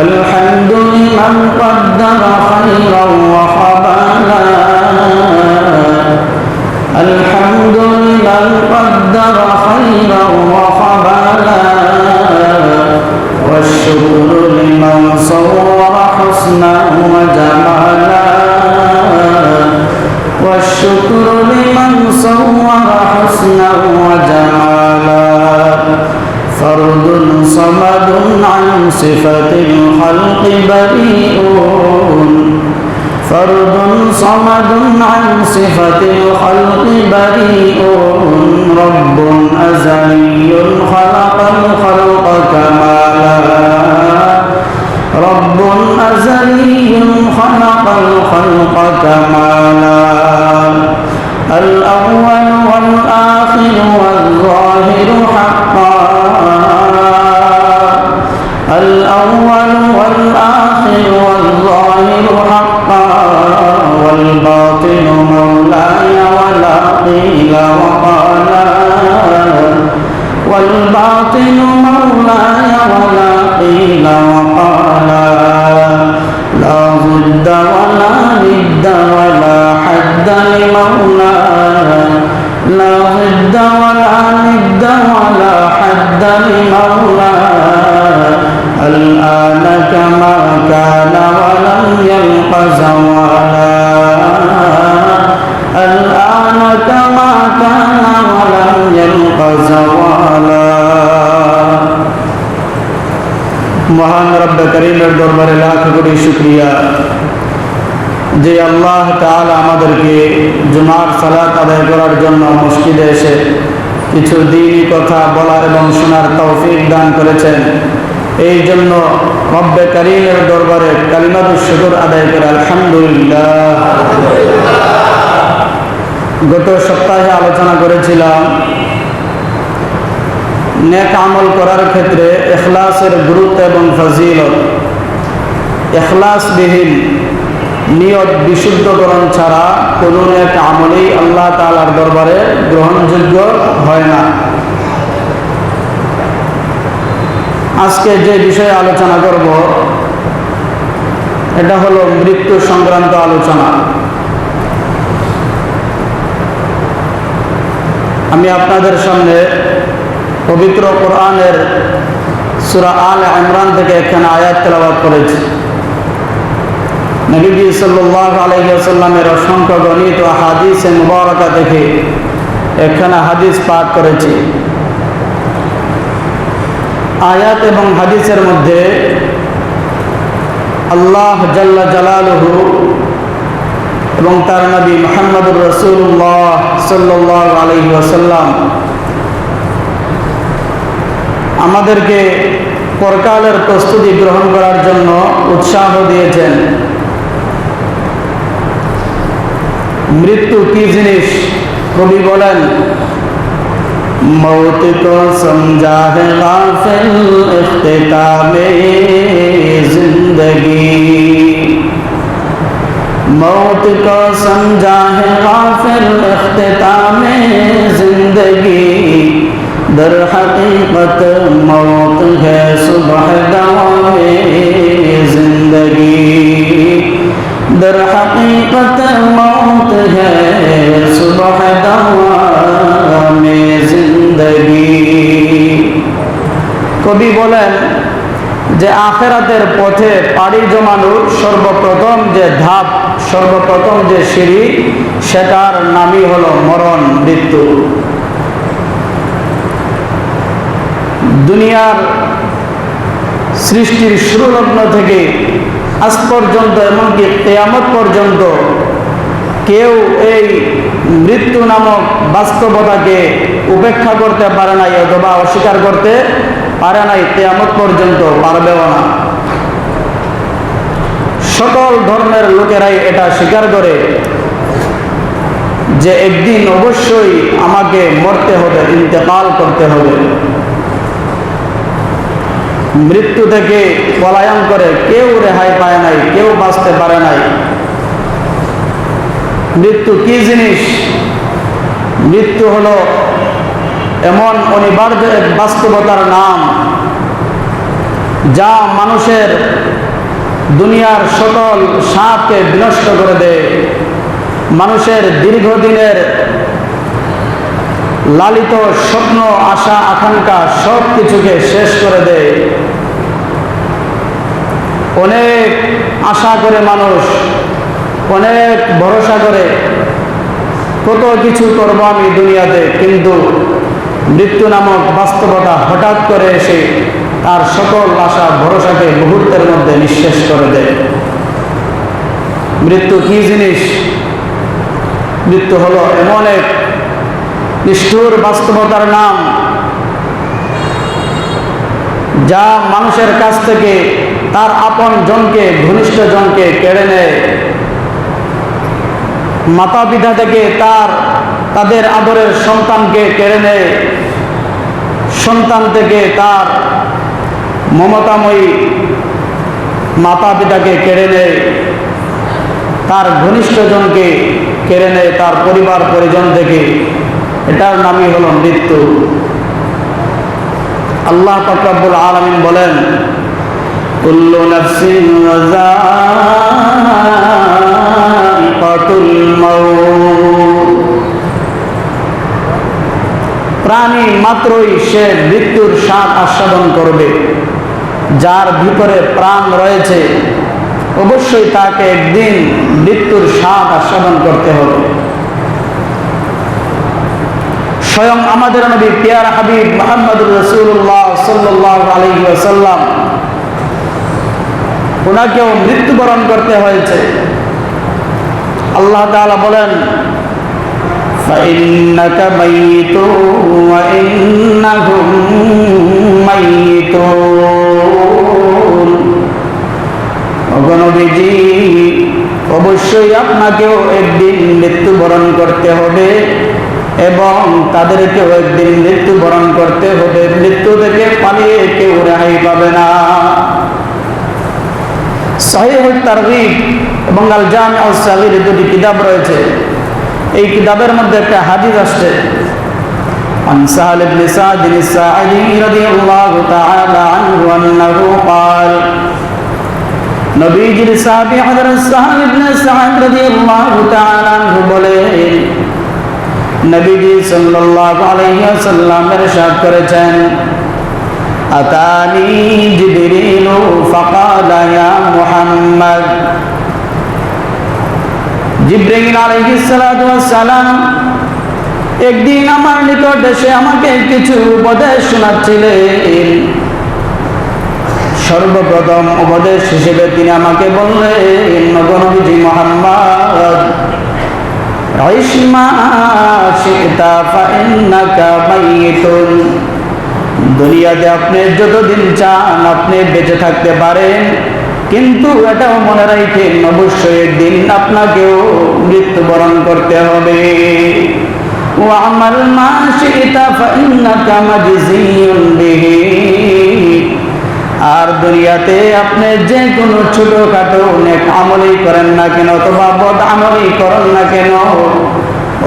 الحمد لمن قدر خيرا وخبالا الحمد لمن قدر خيرا وخبالا والشكر لمن صور حسنا وجمالا والشكر لمن صور حسنا وجمالا فرد صمد عن صفة الخلق بريء فرد صمد عن صفة الخلق بريء رب أزلي خلق الخلق كمالا رب أزلي خلق الخلق كمالا الأول والآخر والظاهر حقا الأول والآخر والظاهر حقا والباطن مولاي ولا قيل وقالا والباطن مولاي ولا قيل وقالا لا ضد ولا ند ولا حد لمولاي لا ضد ولا ند ولا حد لمولاي الآن كما كان ولم يلق زوالا الآن كما كان ولم يلق زوالا মহান রব্বে করিমের দরবারে লাখ কোটি শুকরিয়া যে আল্লাহ তাআলা আমাদেরকে জুমার সালাত আদায় করার জন্য মসজিদে এসে কিছু দ্বীনি কথা বলার এবং শোনার তৌফিক দান করেছেন। এই জন্য রব্বে করিমের দরবারে কালিমাতুশ শুকর আদায় করে আলহামদুলিল্লাহ। গত সপ্তাহে আলোচনা করেছিলাম নেক আমল করার ক্ষেত্রে ইখলাসের গুরুত্ব এবং ফজিলত। ইখলাসবিহীন নিয়ত বিশুদ্ধকরণ ছাড়া কোনো নেক আমলই আল্লাহ তাআলার দরবারে গ্রহণযোগ্য হয় না। আজকে যে বিষয়ে আলোচনা করব এটা হলো মৃত্যু সংক্রান্ত আলোচনা। আমি আপনাদের সামনে পবিত্র কোরআনের সূরা আলে ইমরান থেকে একখানা আয়াত তেলাওয়াত করেছি। নবী সাল্লাল্লাহু আলাইহি ওয়াসাল্লামের অসংখ্য গণিত হাদিসে মুবারাকা থেকে একখানা হাদিস পাঠ করেছি। আয়াত এবং হাদিসের মধ্যে আল্লাহ জাল্লা জালালুহু এবং তার নবী মুহাম্মদুর রাসূলুল্লাহ সাল্লাল্লাহু আলাইহি ওয়াসাল্লাম আমাদেরকে পরকালের প্রস্তুতি গ্রহণ করার জন্য উৎসাহ দিয়েছেন। মৃত্যু কি জিনিস কবি বলেন, मौत को समझा है गाफिल इख्तितामे जिंदगी मौत को समझा है गाफिल इख्तितामे जिंदगी दर हकीकत मौत है सुबह दवामे जिंदगी दर हकीकत मौत है सुबह दवामे जिंदगी। কবি বলেন যে আখিরাতের পথে পাড়ি জমানোর সর্বপ্রথম যে ধাপ, সর্বপ্রথম যে সিঁড়ি, সেটার নামই হলো মরণ, মৃত্যু। দুনিয়ার সৃষ্টির শুরু লগ্ন থেকে আজ পর্যন্ত এমনকি কিয়ামত পর্যন্ত কেউ এই মৃত্যু নামক বাস্তবতাকে উপেক্ষা করতে পারে নাই অথবা অস্বীকার করতে পারে নাই, কিয়ামত পর্যন্ত পারবেও না। সকল ধর্মের লোকেরাই এটা স্বীকার করে যে একদিন অবশ্যই আমাকে মরতে হবে, ইন্তেকাল করতে হবে। মৃত্যু থেকে পলায়ন করে কেউ রেহাই পায় নাই, কেউ বাঁচতে পারে নাই। মৃত্যু কি জিনিস? মৃত্যু হলো এমন অনিবার্য এক বাস্তবতার নাম যা মানুষের দুনিয়ার সকল স্বাদকে বিনষ্ট করে দেয়, মানুষের দীর্ঘদিনের লালিত স্বপ্ন, আশা, আকাঙ্ক্ষা সব কিছুকে শেষ করে দেয়। অনেক আশা করে মানুষ, অনেক ভরসা করে কত কিছু করবো আমি দুনিয়াতে, কিন্তু মৃত্যু নামক বাস্তবতা হঠাৎ করে এসে তার সকল আশা ভরসাকে মুহূর্তের মধ্যে নিঃশেষ করে দেয়। মৃত্যু কি জিনিস? মৃত্যু হলো এমন এক নিষ্ঠুর বাস্তবতার নাম, যা মানুষের কাছ থেকে তার আপন জনকে, ঘনিষ্ঠ জনকে কেড়ে নেয়। মাতা পিতা থেকে তাদের আদরের সন্তানকে কেড়ে নেয়, সন্তান থেকে তার মমতাময়ী মাতা পিতাকে কেড়ে নেয়, তার ঘনিষ্ঠ জনকে কেড়ে নেয় তার পরিবার পরিজন থেকে। এটার নামই হলো মৃত্যু। আল্লাহ পাক রব্বুল আলামিন বলেন, কুল্লু নাফসিন যায়িকাতুল মাউত, প্রাণী মাত্রই সে মৃত্যুর স্বাদ আস্বাদন করবে। যার ভিতরে প্রাণ রয়েছে অবশ্যই তাকে একদিন মৃত্যুর স্বাদ আস্বাদন করতে হবে। স্বয়ং আমাদের নবী পিয়ারা হাবিব মুহাম্মদুর রাসূলুল্লাহ সাল্লাল্লাহু আলাইহি ওয়াসাল্লাম, ওনাকেও মৃত্যুবরণ করতে হয়েছে। আল্লাহ তাআলা বলেন, فَإِنَّكَ مَيِّتٌ وَإِنَّهُم مَّيِّتُونَ। ওগো নবীজি, অবশ্যই আপনাকেও একদিন মৃত্যুবরণ করতে হবে এবং তাদেরকেও একদিন মৃত্যুবরণ করতে হবে। মৃত্যু থেকে পালিয়ে কেউ রেহাই পাবে না। সহিহুত তারগীব এবং আল জামিউস সাগীর দুটি কিতাব রয়েছে। এই কিতাবের মধ্যে একটা হাদিস আসছে, عن سهل بن سعد الساعدي رضي الله تعالى عنه أنه قال, নবীজির সাহাবী হযরত সাহল ইবনে সা'দ রাদিয়াল্লাহু তাআলা আনহু বলেন, নবীজি সাল্লাল্লাহু আলাইহি ওয়াসাল্লাম ইরশাদ করেছেন, আতানি জিবরিল ফাকালা ইয়া মুহাম্মদ, জিবরাইল আলাইহিস সালাতু ওয়াস সালাম একদিন আমার নিকট এসে আমাকে কিছু উপদেশ শোনাচ্ছিলেন। সর্বপ্রথম উপদেশ হিসেবে তিনি আমাকে বললেন, নবী মুহাম্মদ, আইশ মা শি'তা ফাইন্নাকা মাইয়িতুন, দুনিয়াতে আপনি যতদিন চান আপনি বেঁচে থাকতে পারেন, কিন্তু এটাও মনে রাখেন অবশ্যই একদিন আপনাকেও মৃত্যুবরণ করতে হবে। ওয়া'মাল মা শি'তা ফাইন্নাকা মাজজিয়ুন বিহি, আর দুনিয়াতে আপনি যে কোনো ছোটখাটো নেক আমলই করেন না কেন অথবা বদ আমলই করেন না কেন,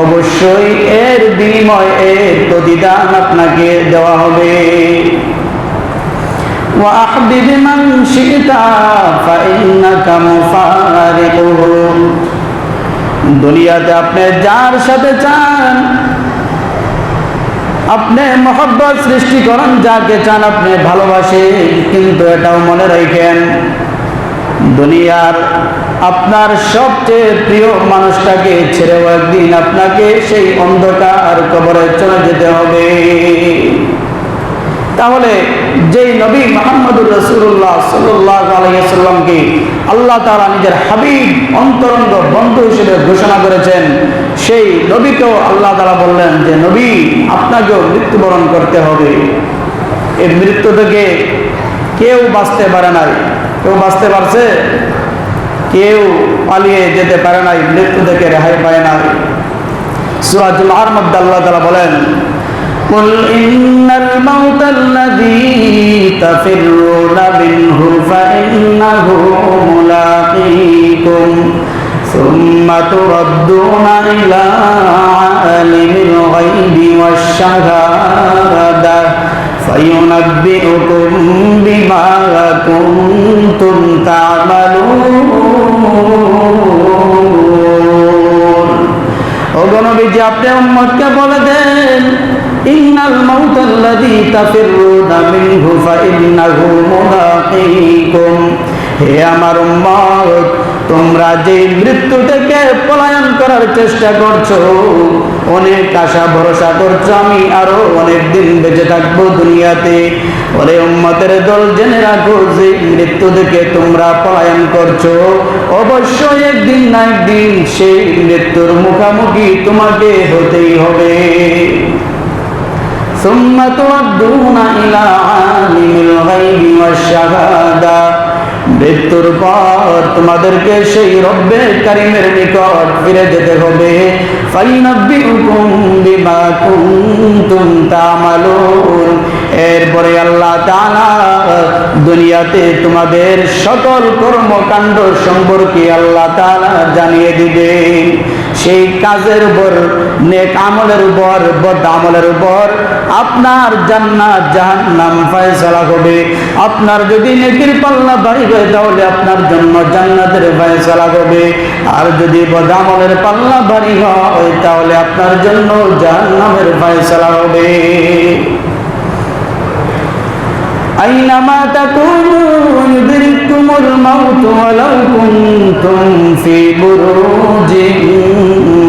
অবশ্যই এর বিনিময়, এর প্রতিদান আপনাকে দেওয়া হবে। وَأَحْبِبْ مَنْ شِئْتَ فَإِنَّكَ مُفَارِقُهُ, দুনিয়াতে আপনি যার সাথে চান আপনি মহব্বত সৃষ্টি করেন, যাকে চান আপনি ভালোবাসেন, কিন্তু এটাও মনে রাখেন দুনিয়ার আপনার সবচেয়ে প্রিয় মানুষটাকে ছেড়েও একদিন আপনাকে সেই অন্ধকার কবরে চলে যেতে হবে। তাহলে যেই নবী মুহাম্মদুর রাসূলুল্লাহ সাল্লাল্লাহু আলাইহি ওয়াসাল্লামকে আল্লাহ তাআলা নিজের হাবিব, অন্তরঙ্গ বন্ধু হিসেবে ঘোষণা করেছেন, সেই নবীকেও আল্লাহ তাআলা বললেন যে নবী, আপনাকেও মৃত্যুবরণ করতে হবে। এই মৃত্যু থেকে কেউ বাঁচতে পারে নাই। কেউ বাঁচতে পারছে? কেউ পালিয়ে যেতে পারে নাই, মৃত্যু থেকে রেহাই পায় নাই। সূরা জুমার মধ্যে আল্লাহ তাআলা বলেন, قل إن الموت الذي تفرون منه فإنه ملاقيكم ثم تردون إلى عالم الغيب والشهادة فينبئكم بما كنتم تعملون ও নবীজি আপনি উম্মতকে বলে দেন ইন্নাল মাউতাল্লাযী তাফিরুনা মিনহু ফাইন্নাহু মুলাকীকুম হে আমার উম্মত তোমরা যে মৃত্যু থেকে পলায়ন করার চেষ্টা করছো অনেক আশা ভরসা করছো আমি আরো অনেক দিন বেঁচে থাকবো দুনিয়াতে ওরে উম্মতের দল জেনে রাখো যে মৃত্যু থেকে তোমরা পলায়ন করছো অবশ্যই একদিন না একদিন সেই মৃত্যুর মুখোমুখি তোমাকে হতেই হবে ثم تردون إلى عالم الغيب والشهادة মৃত্যুর পর তোমাদেরকে সেই রব্বে কারীমের নিকট ফিরে যেতে হবে ফাইনাব্বিউকুম বিমা কুনতুম তা'মালুন এরপরে আল্লাহ তাআলা দুনিয়াতে তোমাদের সকল কর্মকাণ্ড সম্পর্কে আল্লাহ তাআলা জানিয়ে দিবেন সেই কাজের উপর নেক আমলের উপর বদ আমলের উপর আপনার জান্নাত জাহান্নাম ফয়সালা হবে আপনার যদি নেকির পাল্লা ভারী হয় তাহলে আপনার জন্য জান্নাতের ফয়সালা হবে আর যদি বদ আমলের পাল্লা ভারী হয় তাহলে আপনার জন্য জাহান্নামের ফয়সালা হবে আইনামা তাকুনু ইউদরিকুমুল মাউত ওয়ালাউ কুনতুম ফি বুরুজিন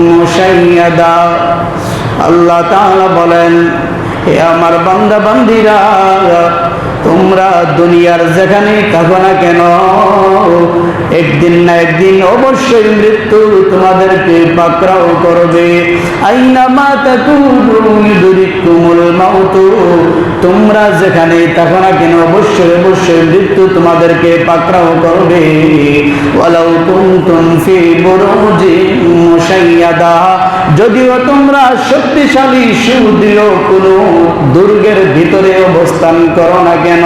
মুশাইয়াদা আল্লাহ তাআলা বলেন হে আমার বান্দা বান্দীরা তোমরা দুনিয়ার যেখানে থাকো না কেন একদিন না একদিন অবশ্যই মৃত্যু তোমাদেরকে পাকড়াও করবে আইনামা তাকুনু ইউদরিকুমুল মাউত তোমরা যেখানে থাকো না কেন অবশ্যই অবশ্যই মৃত্যু তোমাদেরকে পাকড়াও করবে ওয়ালাউ কুনতুম ফি বুরুজিন মুশাইয়াদা যদিও তোমরা শক্তিশালী সুদৃঢ় কোনো দুর্গের ভিতরে অবস্থান করো না কেন